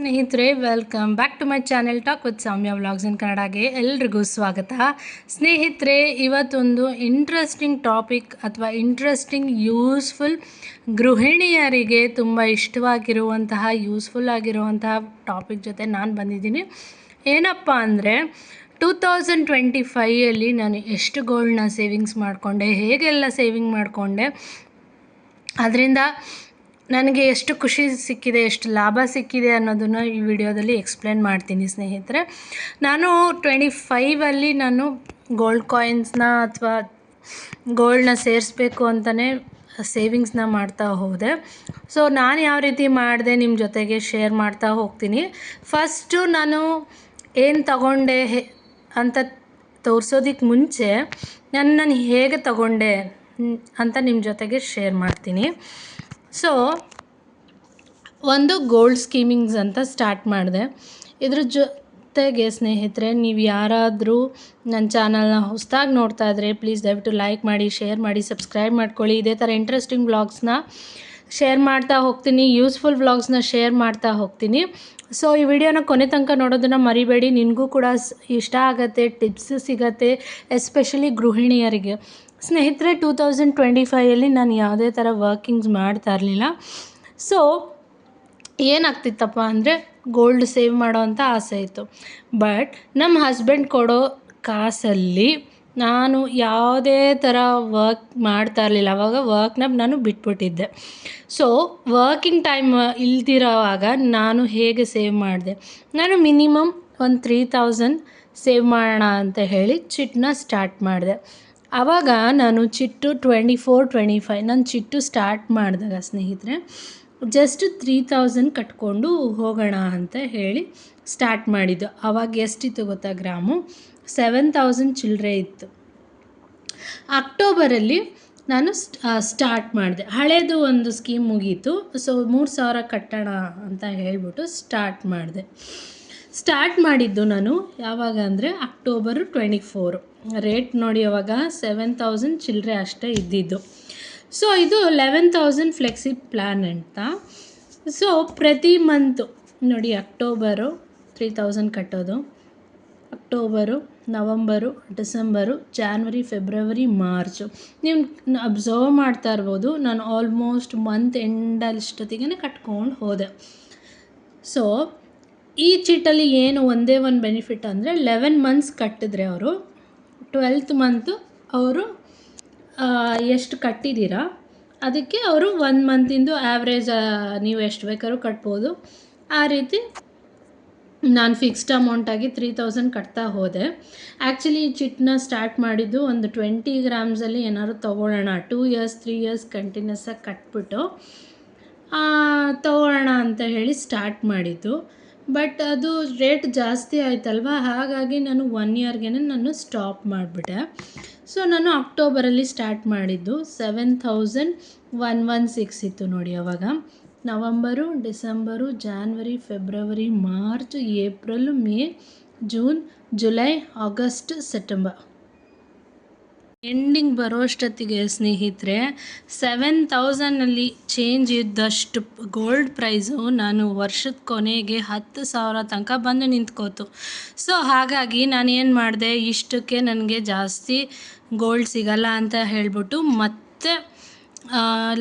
ಸ್ನೇಹಿತರೆ, welcome back to my channel talk with Soumya vlogs in ಕನ್ನಡಗೆ ಎಲ್ರಿಗೂ ಸ್ವಾಗತ. ಸ್ನೇಹಿತರೆ, ಇವತ್ತೊಂದು ಇಂಟ್ರೆಸ್ಟಿಂಗ್ ಟಾಪಿಕ್ ಅಥವಾ ಇಂಟ್ರೆಸ್ಟಿಂಗ್ ಯೂಸ್ಫುಲ್ ಗೃಹಿಣಿಯರಿಗೆ ತುಂಬ ಇಷ್ಟವಾಗಿರುವಂತಹ ಯೂಸ್ಫುಲ್ ಆಗಿರುವಂತಹ ಟಾಪಿಕ್ ಜೊತೆ ನಾನು ಬಂದಿದ್ದೀನಿ. ಏನಪ್ಪ ಅಂದರೆ 2025 ನಾನು ಎಷ್ಟು ಗೋಲ್ಡ್ನ ಸೇವಿಂಗ್ಸ್ ಮಾಡಿಕೊಂಡೆ, ಹೇಗೆಲ್ಲ ಸೇವಿಂಗ್ ಮಾಡಿಕೊಂಡೆ, ಅದರಿಂದ ನನಗೆ ಎಷ್ಟು ಖುಷಿ ಸಿಕ್ಕಿದೆ, ಎಷ್ಟು ಲಾಭ ಸಿಕ್ಕಿದೆ ಅನ್ನೋದನ್ನು ಈ ವಿಡಿಯೋದಲ್ಲಿ ಎಕ್ಸ್ಪ್ಲೇನ್ ಮಾಡ್ತೀನಿ. ಸ್ನೇಹಿತರೆ, ನಾನು 25 ನಾನು ಗೋಲ್ಡ್ ಕಾಯಿನ್ಸ್ನ ಅಥವಾ ಗೋಲ್ಡ್ನ ಸೇರಿಸ್ಬೇಕು ಅಂತಲೇ ಸೇವಿಂಗ್ಸ್ನ ಮಾಡ್ತಾ ಹೋದೆ. ಸೊ ನಾನು ಯಾವ ರೀತಿ ಮಾಡಿದೆ ನಿಮ್ಮ ಜೊತೆಗೆ ಶೇರ್ ಮಾಡ್ತಾ ಹೋಗ್ತೀನಿ. ಫಸ್ಟು ನಾನು ಏನು ತಗೊಂಡೆ ಅಂತ ತೋರಿಸೋದಕ್ಕೆ ಮುಂಚೆ ನಾನು ಹೇಗೆ ತಗೊಂಡೆ ಅಂತ ನಿಮ್ಮ ಜೊತೆಗೆ ಶೇರ್ ಮಾಡ್ತೀನಿ. ಸೊ ಒಂದು ಗೋಲ್ಡ್ ಸ್ಕೀಮಿಂಗ್ಸ್ ಅಂತ ಸ್ಟಾರ್ಟ್ ಮಾಡಿದೆ. ಇದ್ರ ಜೊತೆಗೆ ಸ್ನೇಹಿತರೆ, ನೀವು ಯಾರಾದರೂ ನನ್ನ ಚಾನಲ್ನ ಹೊಸದಾಗಿ ನೋಡ್ತಾ ಇದ್ದರೆ ಪ್ಲೀಸ್ ದಯವಿಟ್ಟು ಲೈಕ್ ಮಾಡಿ, ಶೇರ್ ಮಾಡಿ, ಸಬ್ಸ್ಕ್ರೈಬ್ ಮಾಡ್ಕೊಳ್ಳಿ. ಇದೇ ಥರ ಇಂಟ್ರೆಸ್ಟಿಂಗ್ ವ್ಲಾಗ್ಸ್ನ ಶೇರ್ ಮಾಡ್ತಾ ಹೋಗ್ತೀನಿ, ಯೂಸ್ಫುಲ್ ವ್ಲಾಗ್ಸ್ನ ಶೇರ್ ಮಾಡ್ತಾ ಹೋಗ್ತೀನಿ. ಸೊ ಈ ವಿಡಿಯೋನ ಕೊನೆ ತನಕ ನೋಡೋದನ್ನು ಮರಿಬೇಡಿ. ನಿನಗೂ ಕೂಡ ಇಷ್ಟ ಆಗುತ್ತೆ, ಟಿಪ್ಸ್ ಸಿಗತ್ತೆ, ಎಸ್ಪೆಷಲಿ ಗೃಹಿಣಿಯರಿಗೆ. ಸ್ನೇಹಿತರೆ, 2025 ನಾನು ಯಾವುದೇ ಥರ ವರ್ಕಿಂಗ್ಸ್ ಮಾಡ್ತಾ ಇರಲಿಲ್ಲ. ಸೊ ಏನಾಗ್ತಿತ್ತಪ್ಪ ಅಂದರೆ ಗೋಲ್ಡ್ ಸೇವ್ ಮಾಡೋ ಅಂಥ ಆಸೆ ಇತ್ತು. ಬಟ್ ನಮ್ಮ ಹಸ್ಬೆಂಡ್ ಕೊಡೋ ಕಾಸಲ್ಲಿ ನಾನು ಯಾವುದೇ ಥರ ವರ್ಕ್ ಮಾಡ್ತಾ ಇರಲಿಲ್ಲ. ಆವಾಗ ವರ್ಕ್ನ ನಾನು ಬಿಟ್ಬಿಟ್ಟಿದ್ದೆ. ಸೊ ವರ್ಕಿಂಗ್ ಟೈಮ್ ಇಲ್ದಿರೋವಾಗ ನಾನು ಹೇಗೆ ಸೇವ್ ಮಾಡಿದೆ, ನಾನು ಮಿನಿಮಮ್ ಒಂದು 3000 ಸೇವ್ ಮಾಡೋಣ ಅಂತ ಹೇಳಿ ಚಿಟ್ಟನ್ನ ಸ್ಟಾರ್ಟ್ ಮಾಡಿದೆ. ಆವಾಗ ನಾನು ಚಿಟ್ಟು 24-25 ನಾನು ಚಿಟ್ಟು ಸ್ಟಾರ್ಟ್ ಮಾಡಿದಾಗ ಸ್ನೇಹಿತರೆ ಜಸ್ಟ್ 3000 ಕಟ್ಕೊಂಡು ಹೋಗೋಣ ಅಂತ ಹೇಳಿ ಸ್ಟಾರ್ಟ್ ಮಾಡಿದ್ದು. ಆವಾಗ ಎಷ್ಟಿತ್ತು ಗೊತ್ತಾ ಗ್ರಾಮು? 7000 ಚಿಲ್ಲರೆ ಇತ್ತು. ಅಕ್ಟೋಬರಲ್ಲಿ ನಾನು ಸ್ಟಾರ್ಟ್ ಮಾಡಿದೆ. ಹಳೇದು ಒಂದು ಸ್ಕೀಮ್ ಮುಗೀತು. ಸೊ 3000 ಕಟ್ಟೋಣ ಅಂತ ಹೇಳ್ಬಿಟ್ಟು ಸ್ಟಾರ್ಟ್ ಮಾಡಿದ್ದು ನಾನು ಯಾವಾಗ ಅಂದರೆ ಅಕ್ಟೋಬರ್ 24. ರೇಟ್ ನೋಡಿ, ಅವಾಗ 7000 ಚಿಲ್ಲರೆ ಅಷ್ಟೇ ಇದ್ದಿದ್ದು. ಸೊ ಇದು 11,000 ಫ್ಲೆಕ್ಸಿ ಪ್ಲ್ಯಾನ್ ಅಂತ. ಸೊ ಪ್ರತಿ ಮಂತು ನೋಡಿ, ಅಕ್ಟೋಬರು 3000 ಕಟ್ಟೋದು, October, November, December, January, February, March. ನೀವು ಅಬ್ಸರ್ವ್ ಮಾಡ್ತಾ ಇರ್ಬೋದು, ನಾನು ಆಲ್ಮೋಸ್ಟ್ ಮಂತ್ ಎಂಡಷ್ಟೊತ್ತಿಗೆ ಕಟ್ಕೊಂಡು ಹೋದೆ. ಸೊ ಈ ಚೀಟಲ್ಲಿ ಏನು ಒಂದೇ ಒಂದು ಬೆನಿಫಿಟ್ ಅಂದರೆ 11 ಮಂತ್ಸ್ ಕಟ್ಟಿದ್ರೆ ಅವರು 12th ಮಂತು ಅವರು ಎಷ್ಟು ಕಟ್ಟಿದ್ದೀರಾ ಅದಕ್ಕೆ ಅವರು 1 ಮಂತಿಂದು ಆ್ಯಾವ್ರೇಜ್ ನೀವು ಎಷ್ಟು ಬೇಕಾದ್ರೂ ಕಟ್ಬೋದು. ಆ ರೀತಿ ನಾನು ಫಿಕ್ಸ್ಡ್ ಅಮೌಂಟಾಗಿ 3000 ಕಟ್ತಾ ಹೋದೆ. ಆ್ಯಕ್ಚುಲಿ ಈ ಚಿಟ್ಟನ್ನ ಸ್ಟಾರ್ಟ್ ಮಾಡಿದ್ದು ಒಂದು 20 ಗ್ರಾಮ್ಸಲ್ಲಿ ಏನಾದ್ರು ತೊಗೊಳ್ಳೋಣ, 2 ಇಯರ್ಸ್ 3 ಇಯರ್ಸ್ ಕಂಟಿನ್ಯೂಸ್ ಆಗಿ ಕಟ್ಬಿಟ್ಟು ತೊಗೊಳ್ಳೋಣ ಅಂತ ಹೇಳಿ ಸ್ಟಾರ್ಟ್ ಮಾಡಿದ್ದು. ಬಟ್ ಅದು ರೇಟ್ ಜಾಸ್ತಿ ಆಯ್ತಲ್ವ, ಹಾಗಾಗಿ ನಾನು 1 ಇಯರ್ಗೆ ನಾನು ಸ್ಟಾಪ್ ಮಾಡಿಬಿಟ್ಟೆ. ಸೊ ನಾನು ಅಕ್ಟೋಬರಲ್ಲಿ ಸ್ಟಾರ್ಟ್ ಮಾಡಿದ್ದು 7116 ಇತ್ತು ನೋಡಿ. ಅವಾಗ November, December, January, February, March, April, May, June, July, August, September ending ಬರೋಷ್ಟೊತ್ತಿಗೆ ಸ್ನೇಹಿತರೆ 7000 ಚೇಂಜ್ ಇದ್ದಷ್ಟು ಗೋಲ್ಡ್ ಪ್ರೈಸು ನಾನು ವರ್ಷದ ಕೊನೆಗೆ 10,000 ತನಕ ಬಂದು ನಿಂತ್ಕೋತು. ಸೊ ಹಾಗಾಗಿ ನಾನು ಏನು ಮಾಡಿದೆ, ಇಷ್ಟಕ್ಕೆ ನನಗೆ ಜಾಸ್ತಿ ಗೋಲ್ಡ್ ಸಿಗಲ್ಲ ಅಂತ ಹೇಳ್ಬಿಟ್ಟು ಮತ್ತೆ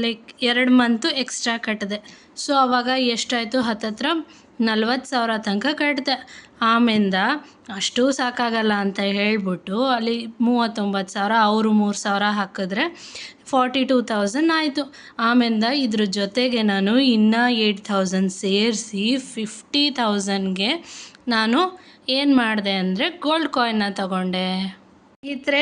ಲೈಕ್ 2 ಮಂತು ಎಕ್ಸ್ಟ್ರಾ ಕಟ್ಟಿದೆ. ಸೊ ಆವಾಗ ಎಷ್ಟಾಯಿತು, ಹತ್ತತ್ರ 40,000 ತನಕ ಕಟ್ಟಿದೆ. ಆಮೇಲಿಂದ ಅಷ್ಟು ಸಾಕಾಗಲ್ಲ ಅಂತ ಹೇಳ್ಬಿಟ್ಟು ಅಲ್ಲಿ 39,000, ಅವರು 3,000 ಹಾಕಿದ್ರೆ 42,000 ಆಯಿತು. ಆಮೇಲಿಂದ ಇದ್ರ ಜೊತೆಗೆ ನಾನು ಇನ್ನೂ 8,000 ಸೇರಿಸಿ 50,000ಗೆ ನಾನು ಏನು ಮಾಡಿದೆ ಅಂದರೆ ಗೋಲ್ಡ್ ಕಾಯಿನ್ನ ತಗೊಂಡೆ. ಈ ಥರ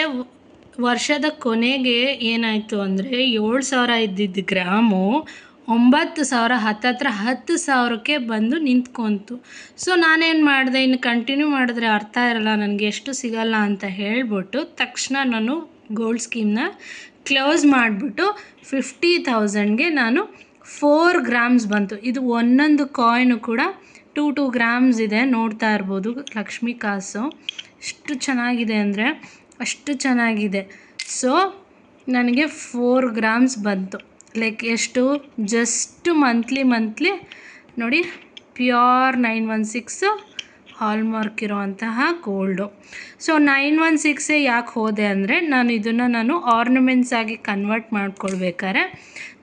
ವರ್ಷದ ಕೊನೆಗೆ ಏನಾಯಿತು ಅಂದರೆ 7,000 ಇದ್ದಿದ್ದು ಗ್ರಾಮು 9,000, ಹತ್ತತ್ರ 10,000ಕ್ಕೆ ಬಂದು ನಿಂತ್ಕೊಂತು. ಸೊ ನಾನೇನು ಮಾಡಿದೆ, ಇನ್ನು ಕಂಟಿನ್ಯೂ ಮಾಡಿದ್ರೆ ಅರ್ಥ ಇರಲ್ಲ, ನನಗೆ ಎಷ್ಟು ಸಿಗಲ್ಲ ಅಂತ ಹೇಳ್ಬಿಟ್ಟು ತಕ್ಷಣ ನಾನು ಗೋಲ್ಡ್ ಸ್ಕೀಮ್ನ ಕ್ಲೋಸ್ ಮಾಡಿಬಿಟ್ಟು 50,000ಗೆ ನಾನು 4 ಗ್ರಾಮ್ಸ್ ಬಂತು. ಇದು ಒಂದೊಂದು ಕಾಯಿನು ಕೂಡ 2 ಗ್ರಾಮ್ಸ್ ಇದೆ, ನೋಡ್ತಾ ಇರ್ಬೋದು. ಲಕ್ಷ್ಮೀ ಕಾಸು ಎಷ್ಟು ಚೆನ್ನಾಗಿದೆ ಅಂದರೆ ಅಷ್ಟು ಚೆನ್ನಾಗಿದೆ. ಸೊ ನನಗೆ 4 ಗ್ರಾಮ್ಸ್ ಬಂತು. ಲೈಕ್ ಎಷ್ಟು, ಜಸ್ಟ್ ಮಂತ್ಲಿ ನೋಡಿ ಪ್ಯೂರ್ 916 ಹಾಲ್ಮಾರ್ಕ್ ಇರೋವಂತಹ ಗೋಲ್ಡು. ಸೊ 916 ಯಾಕೆ ಹೋದೆ ಅಂದರೆ ನಾನು ಆರ್ನಮೆಂಟ್ಸ್ ಆಗಿ ಕನ್ವರ್ಟ್ ಮಾಡ್ಕೊಳ್ಬೇಕಾದ್ರೆ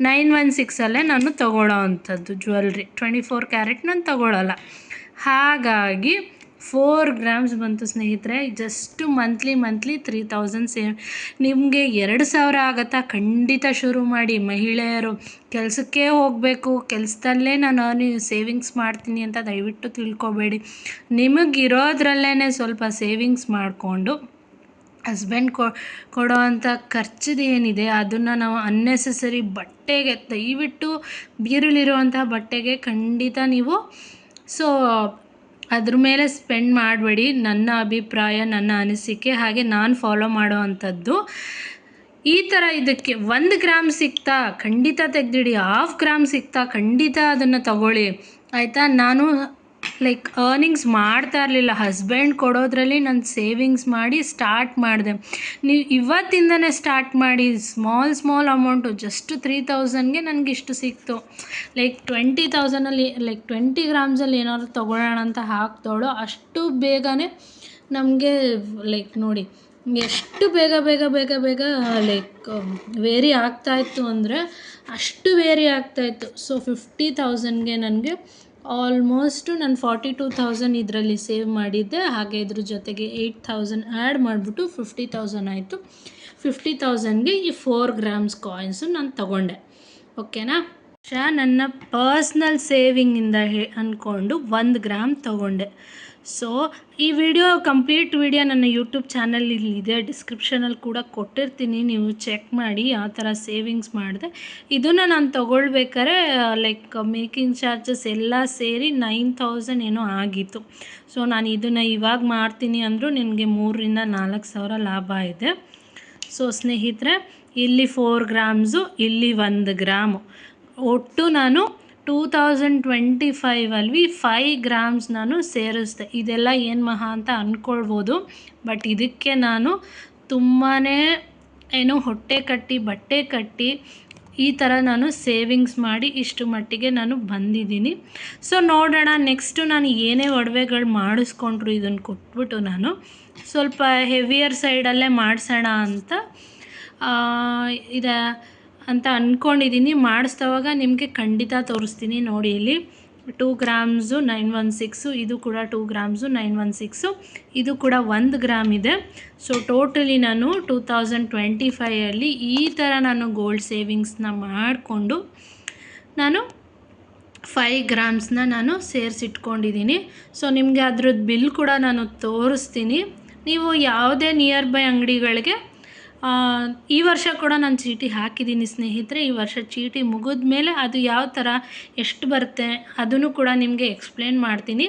916ಅಲ್ಲೇ ನಾನು ತೊಗೊಳ್ಳೋ ಅಂಥದ್ದು ಜ್ಯುವೆಲ್ರಿ. 24 ಕ್ಯಾರೆಟ್ ನಾನು ತೊಗೊಳ್ಳಲ್ಲ. ಹಾಗಾಗಿ 4 ಗ್ರಾಮ್ಸ್ ಬಂತು ಸ್ನೇಹಿತರೆ. Just monthly 3000 save. ನಿಮಗೆ 2000 ಆಗುತ್ತಾ? ಖಂಡಿತ ಶುರು ಮಾಡಿ. ಮಹಿಳೆಯರು ಕೆಲಸಕ್ಕೆ ಹೋಗಬೇಕು, ಕೆಲಸದಲ್ಲೇ ನಾನು ಸೇವಿಂಗ್ಸ್ ಮಾಡ್ತೀನಿ ಅಂತ ದಯವಿಟ್ಟು ತಿಳ್ಕೊಬೇಡಿ. ನಿಮಗಿರೋದ್ರಲ್ಲೇ ಸ್ವಲ್ಪ ಸೇವಿಂಗ್ಸ್ ಮಾಡಿಕೊಂಡು ಹಸ್ಬೆಂಡ್ ಕೊಡೋವಂಥ ಖರ್ಚಿದು ಏನಿದೆ ಅದನ್ನು ನಾವು ಅನ್ನೆಸೆಸರಿ ಬಟ್ಟೆಗೆ ದಯವಿಟ್ಟು ಬೀರಲಿರುವಂಥ ಬಟ್ಟೆಗೆ ಖಂಡಿತ ನೀವು ಅದ್ರ ಮೇಲೆ ಸ್ಪೆಂಡ್ ಮಾಡಬೇಡಿ. ನನ್ನ ಅಭಿಪ್ರಾಯ, ನನ್ನ ಅನಿಸಿಕೆ, ಹಾಗೆ ನಾನು ಫಾಲೋ ಮಾಡೋ ಅಂಥದ್ದು. ಈ ಥರ ಇದಕ್ಕೆ 1 ಗ್ರಾಮ್ ಸಿಗ್ತಾ ಖಂಡಿತ ತೆಗೆದಿಡಿ, 1/2 ಗ್ರಾಮ್ ಸಿಗ್ತಾ ಖಂಡಿತ ಅದನ್ನು ತಗೊಳ್ಳಿ, ಆಯಿತಾ. ನಾನು ಅರ್ನಿಂಗ್ಸ್ ಮಾಡ್ತಾ ಇರಲಿಲ್ಲ, ಹಸ್ಬೆಂಡ್ ಕೊಡೋದ್ರಲ್ಲಿ ನಾನು ಸೇವಿಂಗ್ಸ್ ಮಾಡಿ ಸ್ಟಾರ್ಟ್ ಮಾಡಿದೆ. ನೀವು ಇವತ್ತಿಂದನೇ ಸ್ಟಾರ್ಟ್ ಮಾಡಿ. ಸ್ಮಾಲ್ ಅಮೌಂಟು, ಜಸ್ಟ್ 3000ಗೆ ನನಗೆ ಇಷ್ಟು ಸಿಕ್ತು. 20,000ಅಲ್ಲಿ 20 ಗ್ರಾಮ್ಸಲ್ಲಿ ಏನಾದ್ರು ತೊಗೊಳ್ಳೋಣ ಅಂತ ಹಾಕ್ದೋಳು. ಅಷ್ಟು ಬೇಗನೆ ನಮಗೆ ನೋಡಿ ಎಷ್ಟು ಬೇಗ ವೇರಿ ಆಗ್ತಾಯಿತ್ತು ಅಂದರೆ ಅಷ್ಟು ವೇರಿ ಆಗ್ತಾಯಿತ್ತು. ಸೊ 50,000ಗೆ ನನಗೆ ಆಲ್ಮೋಸ್ಟ್ ನಾನು 42,000 ಇದರಲ್ಲಿ ಸೇವ್ ಮಾಡಿದ್ದೆ. ಹಾಗೆ ಇದ್ರ ಜೊತೆಗೆ 8,000 ಆ್ಯಡ್ ಮಾಡಿಬಿಟ್ಟು 50,000 ಆಯಿತು. 50,000ಗೆ ಈ 4 ಗ್ರಾಮ್ಸ್ ಕಾಯಿನ್ಸು ನಾನು ತೊಗೊಂಡೆ. ಓಕೆನಾ. ನನ್ನ ಪರ್ಸ್ನಲ್ ಸೇವಿಂಗಿಂದ ಅಂದ್ಕೊಂಡು 1 ಗ್ರಾಮ್ ತೊಗೊಂಡೆ. ಸೊ ಈ ಕಂಪ್ಲೀಟ್ ವಿಡಿಯೋ ನನ್ನ ಯೂಟ್ಯೂಬ್ ಚಾನಲಲ್ಲಿ ಇದೆ, ಡಿಸ್ಕ್ರಿಪ್ಷನಲ್ಲಿ ಕೂಡ ಕೊಟ್ಟಿರ್ತೀನಿ, ನೀವು ಚೆಕ್ ಮಾಡಿ ಯಾವ ಥರ ಸೇವಿಂಗ್ಸ್ ಮಾಡಿದೆ. ಇದನ್ನು ನಾನು ತೊಗೊಳ್ಬೇಕಾದ್ರೆ ಮೇಕಿಂಗ್ ಚಾರ್ಜಸ್ ಎಲ್ಲ ಸೇರಿ 9,000 ಏನೋ ಆಗಿತ್ತು. ಸೊ ನಾನು ಇದನ್ನು ಇವಾಗ ಮಾಡ್ತೀನಿ ಅಂದರೂ ನನಗೆ 3,000-4,000 ಲಾಭ ಇದೆ. ಸೊ ಸ್ನೇಹಿತರೆ, ಇಲ್ಲಿ 4 ಗ್ರಾಮ್ಸು, ಇಲ್ಲಿ 1 ಗ್ರಾಮು, ಒಟ್ಟು ನಾನು 2025ಅಲ್ಲಿ 5 ಗ್ರಾಮ್ಸ್ ನಾನು ಸೇರಿಸ್ದೆ. ಇದೆಲ್ಲ ಏನು ಮಹಾ ಅಂತ ಅಂದ್ಕೊಳ್ಬೋದು, ಬಟ್ ಇದಕ್ಕೆ ನಾನು ತುಂಬಾ ಹೊಟ್ಟೆ ಕಟ್ಟಿ ಬಟ್ಟೆ ಕಟ್ಟಿ ಈ ಥರ ನಾನು ಸೇವಿಂಗ್ಸ್ ಮಾಡಿ ಇಷ್ಟು ಮಟ್ಟಿಗೆ ನಾನು ಬಂದಿದ್ದೀನಿ. ಸೊ ನೋಡೋಣ ನೆಕ್ಸ್ಟು ನಾನು ಏನೇ ಒಡವೆಗಳು ಮಾಡಿಸ್ಕೊಂಡ್ರು ಇದನ್ನು ಕೊಟ್ಬಿಟ್ಟು ನಾನು ಸ್ವಲ್ಪ ಹೆವಿಯರ್ ಸೈಡಲ್ಲೇ ಮಾಡಿಸೋಣ ಅಂತ ಅಂದ್ಕೊಂಡಿದ್ದೀನಿ. ಮಾಡಿಸ್ದವಾಗ ನಿಮಗೆ ಖಂಡಿತ ತೋರಿಸ್ತೀನಿ. ನೋಡಿ, ಇಲ್ಲಿ 2 ಗ್ರಾಮ್ಸು 916, ಇದು ಕೂಡ 2 ಗ್ರಾಮ್ಸು 916, ಇದು ಕೂಡ 1 ಗ್ರಾಮ್ ಇದೆ. ಸೊ ಟೋಟಲಿ ನಾನು 2025ಅಲ್ಲಿ ಈ ಥರ ನಾನು ಗೋಲ್ಡ್ ಸೇವಿಂಗ್ಸ್ನ ಮಾಡಿಕೊಂಡು ನಾನು 5 ಗ್ರಾಮ್ಸ್ನ ನಾನು ಸೇರಿಸಿಟ್ಕೊಂಡಿದ್ದೀನಿ. ಸೊ ನಿಮಗೆ ಅದ್ರದ್ದು ಬಿಲ್ ಕೂಡ ನಾನು ತೋರಿಸ್ತೀನಿ. ನೀವು ಯಾವುದೇ ನಿಯರ್ ಬೈ ಅಂಗಡಿಗಳಿಗೆ ಈ ವರ್ಷ ಕೂಡ ನಾನು ಚೀಟಿ ಹಾಕಿದ್ದೀನಿ ಸ್ನೇಹಿತರೆ. ಈ ವರ್ಷ ಚೀಟಿ ಮುಗಿದ ಮೇಲೆ ಅದು ಯಾವ ಥರ ಎಷ್ಟು ಬರುತ್ತೆ ಅದನ್ನು ಕೂಡ ನಿಮಗೆ ಎಕ್ಸ್ಪ್ಲೇನ್ ಮಾಡ್ತೀನಿ.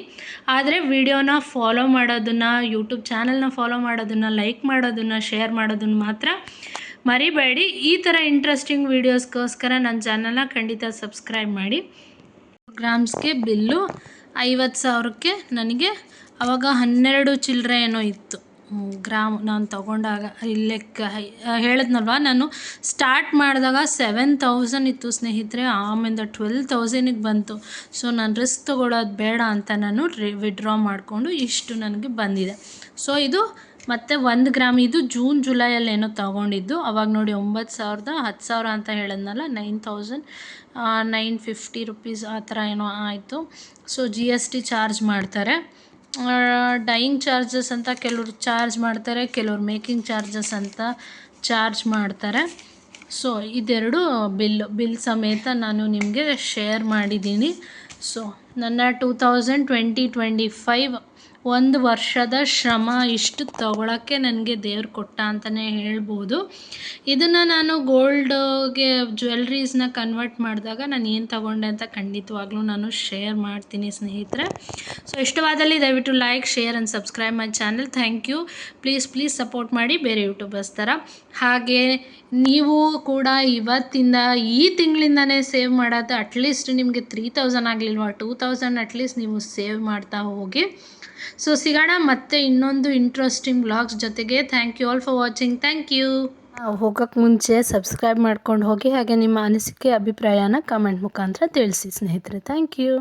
ಆದರೆ ವಿಡಿಯೋನ ಫಾಲೋ ಮಾಡೋದನ್ನು, ಯೂಟ್ಯೂಬ್ ಚಾನಲ್ನ ಫಾಲೋ ಮಾಡೋದನ್ನು, ಲೈಕ್ ಮಾಡೋದನ್ನು, ಶೇರ್ ಮಾಡೋದನ್ನು ಮಾತ್ರ ಮರಿಬೇಡಿ. ಈ ಥರ ಇಂಟ್ರೆಸ್ಟಿಂಗ್ ವೀಡಿಯೋಸ್ಗೋಸ್ಕರ ನನ್ನ ಚಾನಲ್ನ ಖಂಡಿತ ಸಬ್ಸ್ಕ್ರೈಬ್ ಮಾಡಿ. ಗ್ರಾಮ್ಸ್ಗೆ ಬಿಲ್ಲು 50,000ಕ್ಕೆ ನನಗೆ ಆವಾಗ 12 ಚಿಲ್ಲರೆ ಏನೋ ಇತ್ತು ಗ್ರಾಮ್ ನಾನು ತೊಗೊಂಡಾಗ. ಲೆಕ್ಕ ಹೇಳಿದ್ನಲ್ವ, ನಾನು ಸ್ಟಾರ್ಟ್ ಮಾಡಿದಾಗ 7,000 ಇತ್ತು ಸ್ನೇಹಿತರೆ, ಆಮೇಲೆ 12,000ಗೆ ಬಂತು. ಸೊ ನಾನು ರಿಸ್ಕ್ ತೊಗೊಳ್ಳೋದು ಬೇಡ ಅಂತ ನಾನು ವಿಡ್ರಾ ಮಾಡಿಕೊಂಡು ಇಷ್ಟು ನನಗೆ ಬಂದಿದೆ. ಸೊ ಇದು ಮತ್ತು 1 ಗ್ರಾಮ್, ಇದು ಜುಲೈಯಲ್ಲಿ ಏನೋ ತೊಗೊಂಡಿದ್ದು. ಅವಾಗ ನೋಡಿ 9,000 10,000 ಅಂತ ಹೇಳಿದ್ನಲ್ಲ, 9,950 ರುಪೀಸ್ ಆ ಥರ ಏನೋ ಆಯಿತು. ಸೊ GST ಚಾರ್ಜ್ ಮಾಡ್ತಾರೆ, ಡೈಯಿಂಗ್ ಚಾರ್ಜಸ್ ಅಂತ ಕೆಲವರು ಚಾರ್ಜ್ ಮಾಡ್ತಾರೆ, ಕೆಲವರು ಮೇಕಿಂಗ್ ಚಾರ್ಜಸ್ ಅಂತ ಚಾರ್ಜ್ ಮಾಡ್ತಾರೆ. ಸೊ ಇದೆರಡು ಬಿಲ್ ಸಮೇತ ನಾನು ನಿಮಗೆ ಶೇರ್ ಮಾಡಿದ್ದೀನಿ. ಸೊ ನನ್ನ 2025 1 ವರ್ಷದ ಶ್ರಮ ಇಷ್ಟು ತೊಗೊಳಕ್ಕೆ ನನಗೆ ದೇವ್ರು ಕೊಟ್ಟ ಅಂತಲೇ ಹೇಳ್ಬೋದು. ಇದನ್ನು ನಾನು ಗೋಲ್ಡ್ಗೆ ಜ್ಯುವೆಲ್ರೀಸ್ನ ಕನ್ವರ್ಟ್ ಮಾಡಿದಾಗ ನಾನು ಏನು ತೊಗೊಂಡೆ ಅಂತ ಖಂಡಿತವಾಗ್ಲೂ ನಾನು ಶೇರ್ ಮಾಡ್ತೀನಿ ಸ್ನೇಹಿತರೆ. ಸೊ ಇಷ್ಟವಾದಲ್ಲಿ ದಯವಿಟ್ಟು like, share and subscribe my channel. Thank you. Please support ಮಾಡಿ ಬೇರೆ ಯೂಟ್ಯೂಬರ್ಸ್ ಥರ. ಹಾಗೆ ನೀವು ಕೂಡ ಇವತ್ತಿಂದ ಈ ತಿಂಗಳಿಂದನೇ ಸೇವ್ ಮಾಡೋದು, ಅಟ್ಲೀಸ್ಟ್ ನಿಮಗೆ 3,000 ಆಗಲಿಲ್ವಾ, 2,000 ಅಟ್ಲೀಸ್ಟ್ ನೀವು ಸೇವ್ ಮಾಡ್ತಾ ಹೋಗಿ. ಸೊ ಸಿಗೋಣ ಮತ್ತೆ ಇನ್ನೊಂದು ಇಂಟ್ರೆಸ್ಟಿಂಗ್ ವ್ಲಾಗ್ಸ್ ಜೊತೆಗೆ. Thank you all for watching. Thank you. ಹೋಗೋಕ್ಕೆ ಮುಂಚೆ ಸಬ್ಸ್ಕ್ರೈಬ್ ಮಾಡ್ಕೊಂಡು ಹೋಗಿ, ಹಾಗೆ ನಿಮ್ಮ ಅನಿಸಿಕೆ ಅಭಿಪ್ರಾಯನ ಕಮೆಂಟ್ ಮುಖಾಂತರ ತಿಳಿಸಿ ಸ್ನೇಹಿತರೆ. Thank you.